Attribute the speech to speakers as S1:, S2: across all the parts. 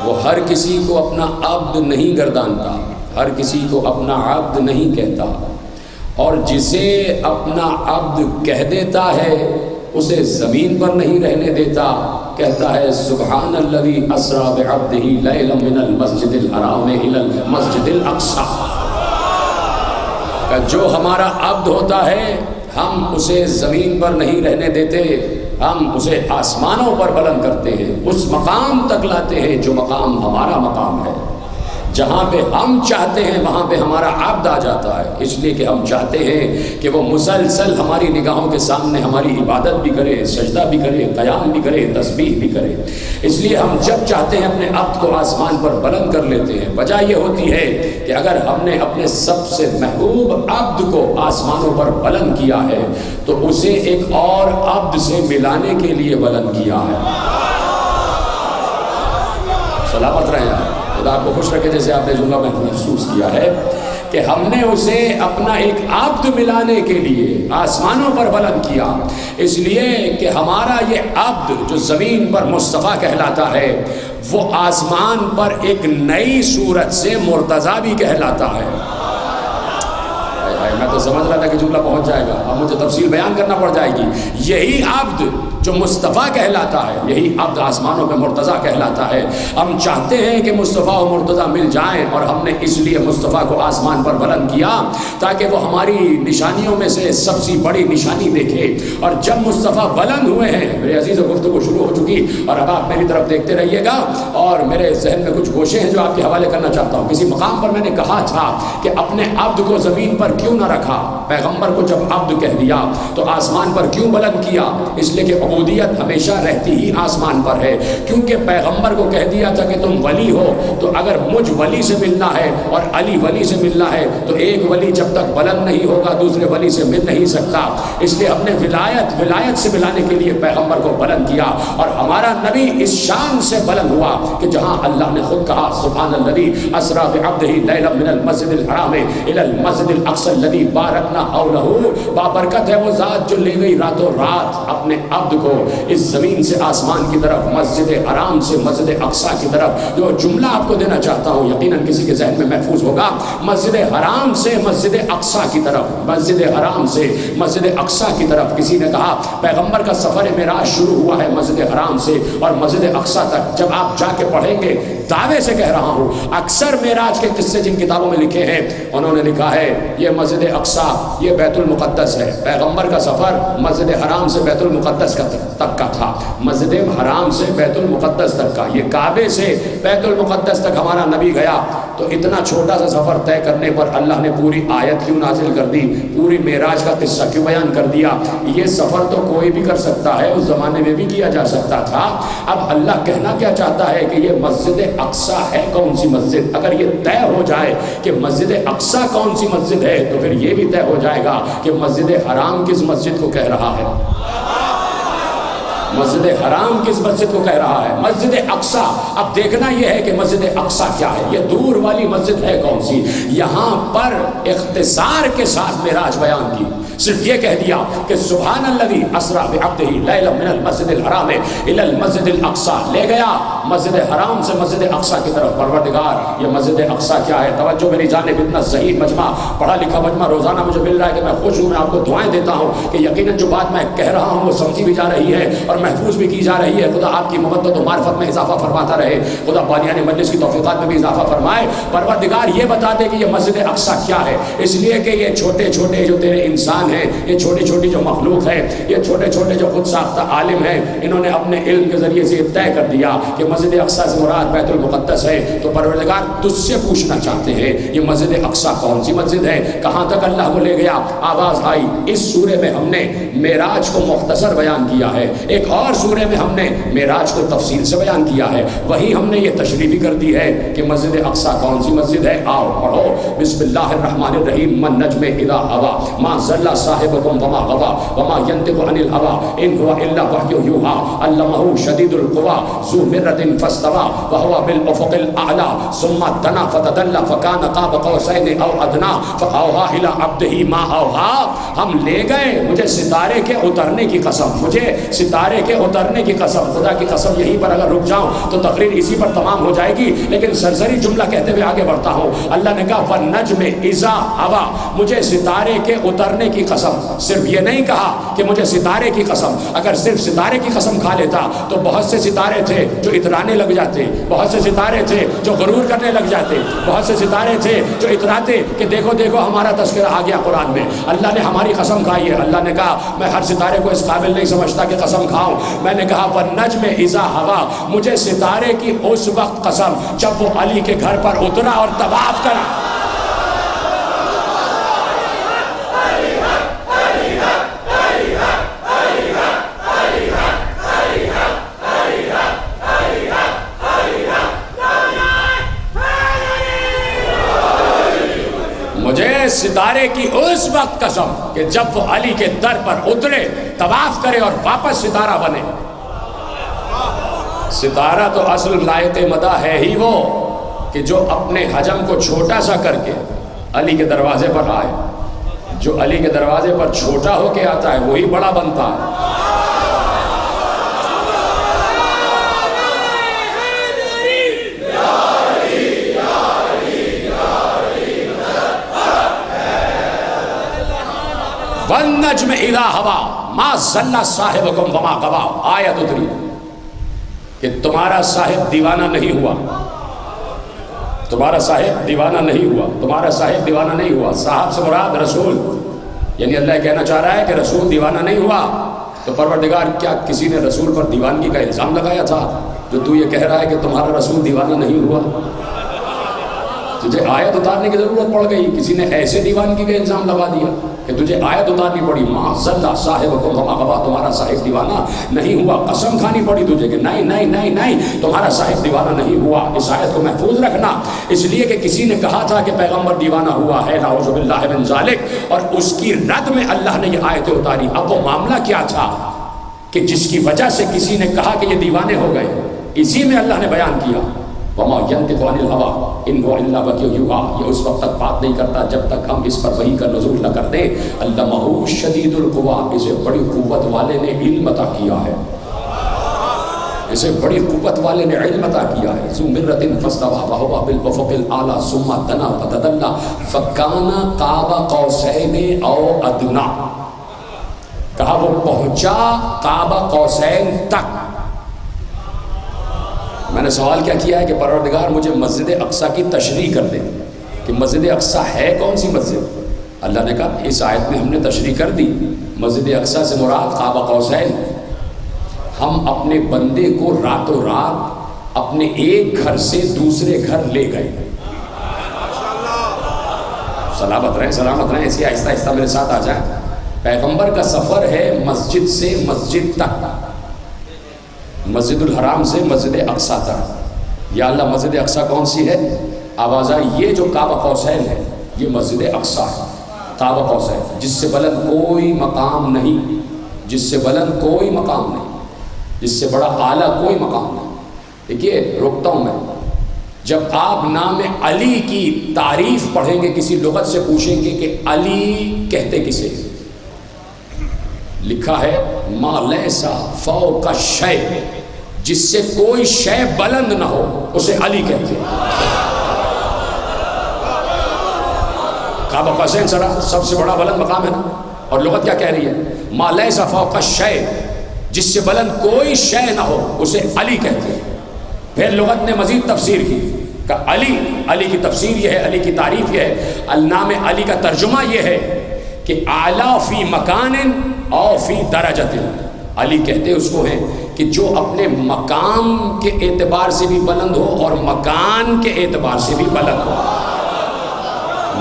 S1: وہ ہر کسی کو اپنا عبد نہیں گردانتا، ہر کسی کو اپنا عبد نہیں کہتا، اور جسے اپنا عبد کہہ دیتا ہے اسے زمین پر نہیں رہنے دیتا، کہتا ہے سبحان الذی اسری بعبدہ لیلا من المسجد الحرام الی المسجد الاقصی، کہ جو ہمارا عبد ہوتا ہے ہم اسے زمین پر نہیں رہنے دیتے، ہم اسے آسمانوں پر بلند کرتے ہیں، اس مقام تک لاتے ہیں جو مقام ہمارا مقام ہے، جہاں پہ ہم چاہتے ہیں وہاں پہ ہمارا عبد آ جاتا ہے، اس لیے کہ ہم چاہتے ہیں کہ وہ مسلسل ہماری نگاہوں کے سامنے ہماری عبادت بھی کرے، سجدہ بھی کرے، قیام بھی کرے، تسبیح بھی کرے، اس لیے ہم جب چاہتے ہیں اپنے عبد کو آسمان پر بلند کر لیتے ہیں۔ وجہ یہ ہوتی ہے کہ اگر ہم نے اپنے سب سے محبوب عبد کو آسمانوں پر بلند کیا ہے تو اسے ایک اور عبد سے ملانے کے لیے بلند کیا ہے۔ سلامت رہیں آپ، خدا آپ کو خوش رکھے، جیسے آپ نے جملہ میں محسوس کیا ہے کہ ہم نے اسے اپنا ایک عبد ملانے کے لیے آسمانوں پر بلند کیا، اس لیے کہ ہمارا یہ عبد جو زمین پر مصطفیٰ کہلاتا ہے وہ آسمان پر ایک نئی صورت سے مرتضیٰ بھی کہلاتا ہے۔ میں تو سمجھ رہا تھا کہ جملہ پہنچ جائے گا، اب مجھے تفصیل بیان کرنا پڑ جائے گی۔ یہی عبد جو مصطفیٰ کہلاتا ہے، یہی عبد آسمانوں پہ مرتضیٰ کہلاتا ہے۔ ہم چاہتے ہیں کہ مصطفیٰ و مرتضیٰ مل جائیں، اور ہم نے اس لیے مصطفیٰ کو آسمان پر بلند کیا تاکہ وہ ہماری نشانیوں میں سے سب سے بڑی نشانی دیکھے۔ اور جب مصطفیٰ بلند ہوئے ہیں، میرے عزیز و گفتگو شروع ہو چکی، اور اب آپ میری طرف دیکھتے رہیے گا، اور میرے ذہن میں کچھ گوشے ہیں جو آپ کے حوالے کرنا چاہتا ہوں۔ کسی مقام پر میں نے کہا تھا کہ اپنے عبد کو زمین پر کیوں نہ رکھا، پیغمبر کو جب عبد کہہ دیا تو آسمان پر کیوں بلند کیا؟ اس لیے کہ عبودیت ہمیشہ رہتی ہی آسمان پر ہے، کیونکہ پیغمبر کو کہہ دیا تھا کہ تم ولی ہو، تو اگر مجھ ولی سے ملنا ہے اور علی ولی سے ملنا ہے تو ایک ولی جب تک بلند نہیں ہوگا دوسرے ولی سے مل نہیں سکتا، اس لیے ہم نے ولایت سے ملانے کے لیے پیغمبر کو بلند کیا، اور ہمارا نبی اس شان سے بلند ہوا کہ جہاں اللہ نے خود کہا سبحان الذی اسری بعبدہ لیلا من المسجد الحرام الی المسجد الاقصی الذی بارکنا حولہ، بابرکت ہے وہ ذات جو لے گئی راتوں رات اپنے عبد کو اس زمین سے آسمان کی طرف، مسجد حرام سے مسجد اقصی کی طرف۔ جو جملہ آپ کو دینا چاہتا ہوں یقیناً کسی کے ذہن میں محفوظ ہوگا، مسجد حرام سے مسجد اقصی کی طرف، مسجد حرام سے مسجد اقصی کی طرف۔ کسی نے کہا پیغمبر کا سفر معراج شروع ہوا ہے مسجد حرام سے اور مسجد اقصی تک۔ جب آپ جا کے پڑھیں گے، دعوے سے کہہ رہا ہوں، اکثر معراج کے قصے جن کتابوں میں لکھے ہیں انہوں نے لکھا ہے یہ مسجد اقصی، یہ بیت المقدس ہے۔ پیغمبر کا سفر مسجد حرام سے بیت المقدس تک کا تھا، مسجد حرام سے بیت المقدس تک کا، یہ کعبے سے بیت المقدس تک ہمارا نبی گیا۔ تو اتنا چھوٹا سا سفر طے کرنے پر اللہ نے پوری آیت کیوں نازل کر دی، پوری معراج کا قصہ کیوں بیان کر دیا؟ یہ سفر تو کوئی بھی کر سکتا ہے، اس زمانے میں بھی کیا جا سکتا تھا۔ اب اللہ کہنا کیا چاہتا ہے کہ یہ مسجد اقصی ہے کون سی مسجد؟ اگر یہ طے ہو جائے کہ مسجد اقصی کون سی مسجد ہے تو پھر یہ بھی طے ہو جائے گا کہ مسجد حرام کس مسجد کو کہہ رہا ہے، مسجد حرام کس مسجد کو کہہ رہا ہے؟ مسجد اقصی۔ اب دیکھنا یہ ہے کہ مسجد اقصی کیا ہے، یہ دور والی مسجد ہے کون سی؟ یہاں پر اختصار کے ساتھ معراج بیان کی، صرف یہ کہہ دیا کہ سبحان الذی اسری بعبدہ لیلا من المسجد الحرام الی المسجد الاقصی، لے گیا مسجد حرام سے مسجد اقصی کی طرف۔ پروردگار یہ مسجد اقصی کیا ہے؟ توجہ میری جانب، اتنا صحیح مجمع، پڑھا لکھا مجمع روزانہ مجھے مل رہا ہے کہ میں خوش ہوں، میں آپ کو دعائیں دیتا ہوں کہ یقیناً جو بات میں کہہ رہا ہوں وہ سمجھی بھی جا رہی ہے اور محفوظ بھی کی جا رہی ہے۔ خدا آپ کی مودت و معرفت میں اضافہ فرماتا رہے، خدا بانیان مجلس کی توفیقات میں بھی اضافہ فرمائے۔ پروردگار یہ بتا دے کہ یہ مسجد اقصی کیا ہے، اس لیے کہ یہ چھوٹے چھوٹے جو تیرے انسان ہیں، یہ چھوٹی چھوٹی جو مخلوق ہے، یہ چھوٹے چھوٹے جو خود ساختہ عالم ہیں، انہوں نے اپنے علم کے ذریعے سے طے کر دیا کہ مسجد اقصی سے مراد بیت المقدس ہے۔ تو پروردگار تجھ سے پوچھنا چاہتے ہیں یہ مسجد اقصی کون سی مسجد ہے، کہاں تک اللہ کو لے گیا؟ آواز آئی۔ اس سورے میں ہم نے معراج کو مختصر بیان کیا ہے، ایک اور سورے میں ہم نے معراج کو تفصیل سے بیان کیا ہے، وہیں ہم نے یہ تشریح بھی کر دی ہے کہ مسجد اقصی کون سی مسجد ہے۔ آؤ پڑھو، بسم اللہ الرحمن الرحیم، من نجم اذا ہوا ما ضل صاحبکم وما غوا وما ينطق عن الهوى ان هو الا وحی یوحی علمہ شدید القوی ذو مرۃ فاستوى وهو بالافق الاعلی ثم دنا فتدلى فكان قاب قوسین او ادنی فاوحى الى عبده ما اوحى۔ ہم لے گئے، مجھے ستارے کے اترنے کی قسم، مجھے ستارے ستارے کے اترنے کی قسم، خدا کی قسم یہیں پر اگر رک جاؤں تو تقریر اسی پر تمام ہو جائے گی، لیکن سرسری جملہ کہتے ہوئے آگے بڑھتا ہوں۔ اللہ نے کہا وَالنَّجْمِ اِذَا ہوا، مجھے ستارے کے اترنے کی قسم۔ صرف یہ نہیں کہا کہ مجھے ستارے کی قسم، اگر صرف ستارے کی قسم کھا لیتا تو بہت سے ستارے تھے جو اترانے لگ جاتے، بہت سے ستارے تھے جو غرور کرنے لگ جاتے، بہت سے ستارے تھے جو اتراتے کہ دیکھو دیکھو ہمارا تذکرہ آ گیا قرآن میں، اللہ نے ہماری قسم کھائی ہے۔ اللہ نے کہا میں ہر ستارے کو اس قابل نہیں سمجھتا کہ قسم کھاؤں، میں نے کہا وَالنَّجْمِ اِذَا ہوا، مجھے ستارے کی اس وقت قسم جب وہ علی کے گھر پر اترا اور طواف کرا۔ مجھے ستارے کی اس وقت قسم کہ جب وہ علی کے در پر اترے، طواف کرے اور واپس ستارہ بنے۔ ستارہ تو اصل لائق مدح ہے ہی وہ کہ جو اپنے حجم کو چھوٹا سا کر کے علی کے دروازے پر آئے۔ جو علی کے دروازے پر چھوٹا ہو کے آتا ہے وہی بڑا بنتا ہے۔ وَالنَّجْمِ اِذَا هَوَىٰ مَا ضَلَّ صَاحِبُكُمْ وَمَا غَوَىٰ، آیت اتری کہ تمہارا صاحب دیوانہ نہیں ہوا، تمہارا صاحب دیوانہ نہیں ہوا، تمہارا صاحب دیوانہ نہیں ہوا۔ صاحب سے مراد رسول، یعنی اللہ کہنا چاہ رہا ہے کہ رسول دیوانہ نہیں ہوا۔ تو پروردگار کیا کسی نے رسول پر دیوانگی کا الزام لگایا تھا جو تو یہ کہہ رہا ہے کہ تمہارا رسول دیوانہ نہیں ہوا؟ تجھے آیت اتارنے کی ضرورت پڑ گئی، کسی نے ایسے دیوانگی کا الزام لگا دیا کہ تجھے آیت اتارنی پڑی، مَا ضَلَّ صَاحِبُكُمْ وَمَا غَوَىٰ، تمہارا صاحب دیوانہ نہیں ہوا۔ قسم کھانی پڑی تجھے کہ نہیں نہیں نہیں نہیں تمہارا صاحب دیوانہ نہیں ہوا۔ اس آیت کو محفوظ رکھنا، اس لیے کہ کسی نے کہا تھا کہ پیغمبر دیوانہ ہوا ہے، نعوذ باللہ من ذالک، اور اس کی رد میں اللہ نے یہ آیتیں اتاری۔ اب وہ معاملہ کیا تھا کہ جس کی وجہ سے کسی نے کہا کہ یہ دیوانے ہو گئے، اسی میں اللہ نے بیان کیا وَمَا يَنْطِقُ عَنِ الْهَوَىٰ إِنْ هُوَ إِلَّا وَحْيٌ يُوحَىٰ، یہ اس وقت تک بات نہیں کرتا جب تک ہم اس پر وحی کا نزول نہ کر دیں۔ عَلَّمَهُ شَدِيدُ الْقُوَىٰ، اسے بڑی قوت والے نے علم عطا کیا ہے، اسے بڑی قوت والے نے علم عطا کیا ہے۔ ذُو مِرَّةٍ فَاسْتَوَىٰ وَهُوَ بِالْأُفُقِ الْأَعْلَىٰ ثُمَّ دَنَا فَتَدَلَّىٰ فَكَانَ قَابَ قَوْسَيْنِ أَوْ أَدْنَىٰ، کہا وہ پہنچا قاب قوسین تک۔ میں نے سوال کیا ہے کہ پروردگار مجھے مسجد اقصیٰ کی تشریح کر دے کہ مسجد اقصیٰ ہے کون سی مسجد؟ اللہ نے کہا اس آیت میں ہم نے تشریح کر دی، مسجد اقصیٰ سے مراد قاب قوسین۔ ہم اپنے بندے کو راتوں رات اپنے ایک گھر سے دوسرے گھر لے گئے۔ سلامت رہیں سلامت رہیں، ایسے آہستہ آہستہ میرے ساتھ آ جائیں۔ پیغمبر کا سفر ہے مسجد سے مسجد تک، مسجد الحرام سے مسجد اقصیٰ تک۔ یا اللہ مسجد اقصیٰ کون سی ہے؟ آواز آئی یہ جو قاب قوسین ہے یہ مسجد اقصیٰ ہے، قاب قوسین، جس سے بلند کوئی مقام نہیں، جس سے بلند کوئی مقام نہیں، جس سے بڑا اعلیٰ کوئی مقام نہیں۔ دیکھیے رکتا ہوں میں، جب آپ نام علی کی تعریف پڑھیں گے کسی لغت سے پوچھیں گے کہ علی کہتے کسے؟ لکھا ہے ما لیس فوق الشیء، جس سے کوئی شے بلند نہ ہو اسے علی کہتے ہیں۔ قاب قوسین سب سے بڑا بلند مقام ہے نا، اور لغت کیا کہہ رہی ہے؟ ما لیس فوق الشیء، جس سے بلند کوئی شے نہ ہو اسے علی کہتے ہیں۔ پھر لغت نے مزید تفسیر کی کہ علی کی تفسیر یہ ہے، علی کی تعریف یہ ہے، النام علی کا ترجمہ یہ ہے کہ اعلیٰ فی مکان او فی درجت۔ علی کہتے اس کو ہیں کہ جو اپنے مقام کے اعتبار سے بھی بلند ہو اور مکان کے اعتبار سے بھی بلند ہو،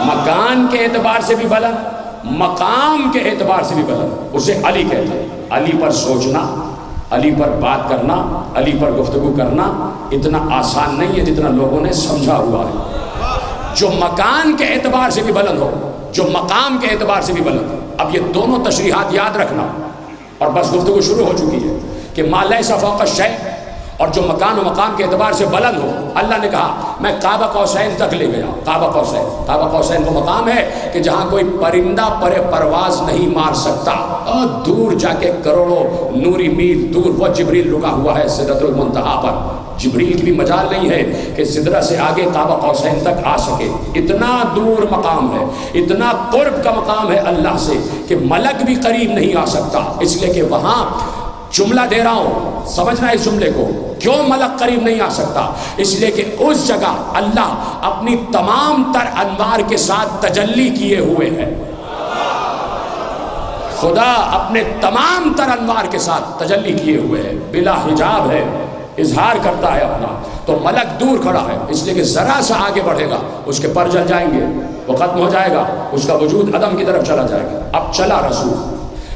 S1: مکان کے اعتبار سے بھی بلند، مقام کے اعتبار سے بھی بلند، اسے علی کہتے ہیں۔ علی پر سوچنا، علی پر بات کرنا، علی پر گفتگو کرنا اتنا آسان نہیں ہے جتنا لوگوں نے سمجھا ہوا ہے۔ جو مکان کے اعتبار سے بھی بلند ہو، جو مقام کے اعتبار سے بھی بلند ہو۔ اب یہ دونوں تشریحات یاد رکھنا، اور بس گفتگو شروع ہو چکی ہے کہ ما لیس فوق الشیء، اور جو مکان و مقام کے اعتبار سے بلند ہو۔ اللہ نے کہا میں کعبہ قوسین تک لے گیا. کعبہ قوسین وہ مقام ہے کہ جہاں کوئی پرندہ پرواز نہیں مار سکتا. اور دور جا کے کروڑوں نوری میل دور وہ جبریل رکا ہوا ہے سدرۃ المنتہا پر. جبریل کی بھی مجال نہیں ہے کہ سدرہ سے آگے کعبہ قوسین تک آ سکے. اتنا دور مقام ہے, اتنا قرب کا مقام ہے اللہ سے کہ ملک بھی قریب نہیں آ سکتا. اس لیے کہ وہاں جملہ دے رہا ہوں, سمجھنا اس جملے کو, کیوں ملک قریب نہیں آ سکتا؟ اس لیے کہ اس جگہ اللہ اپنی تمام تر انوار کے ساتھ تجلی کیے ہوئے ہیں. خدا اپنے تمام تر انوار کے ساتھ تجلی کیے ہوئے ہیں, بلا حجاب ہے, اظہار کرتا ہے اپنا. تو ملک دور کھڑا ہے, اس لیے کہ ذرا سا آگے بڑھے گا اس کے پر جل جائیں گے, وہ ختم ہو جائے گا, اس کا وجود عدم کی طرف چلا جائے گا. اب چلا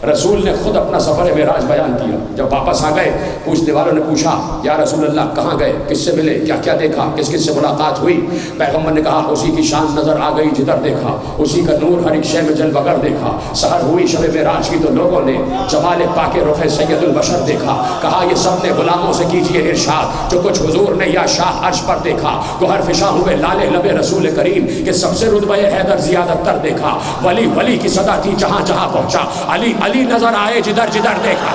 S1: رسول نے خود اپنا سفر معراج بیان کیا. جب واپس آ گئے, پوچھنے والوں نے پوچھا یا رسول اللہ کہاں گئے, کس سے ملے, کیا کیا دیکھا, کس کس سے ملاقات ہوئی؟ پیغمبر نے کہا اسی کی شان نظر آ گئی جدھر دیکھا, اسی کا نور ہر ایک شے میں جلوہ گر دیکھا. سحر ہوئی شب معراج کی تو لوگوں نے جمال پاک رخ سید البشر دیکھا. کہا یہ سب نے غلاموں سے کیجئے ارشاد جو کچھ حضور نے یا شاہ عرش پر دیکھا. گوہر فشاں ہوئے لالے لبے رسول کریم کہ سب سے رتبہ حیدر زیادہ تر دیکھا. ولی ولی کی صدا تھی جہاں جہاں پہنچا, علی علی نظر آئے جدھر جدھر دیکھا.